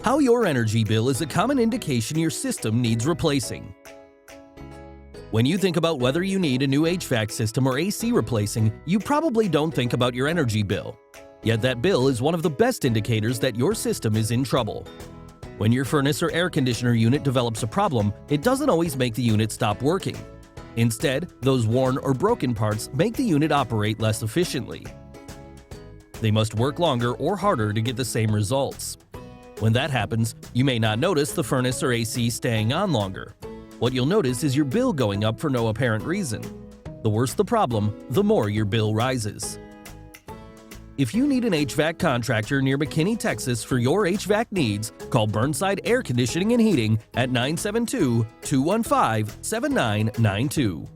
How your energy bill is a common indication your system needs replacing. When you think about whether you need a new HVAC system or AC replacing, you probably don't think about your energy bill. Yet that bill is one of the best indicators that your system is in trouble. When your furnace or air conditioner unit develops a problem, it doesn't always make the unit stop working. Instead, those worn or broken parts make the unit operate less efficiently. They must work longer or harder to get the same results. When that happens, you may not notice the furnace or AC staying on longer. What you'll notice is your bill going up for no apparent reason. The worse the problem, the more your bill rises. If you need an HVAC contractor near McKinney, Texas for your HVAC needs, call Burnside Air Conditioning and Heating at 972-215-7992.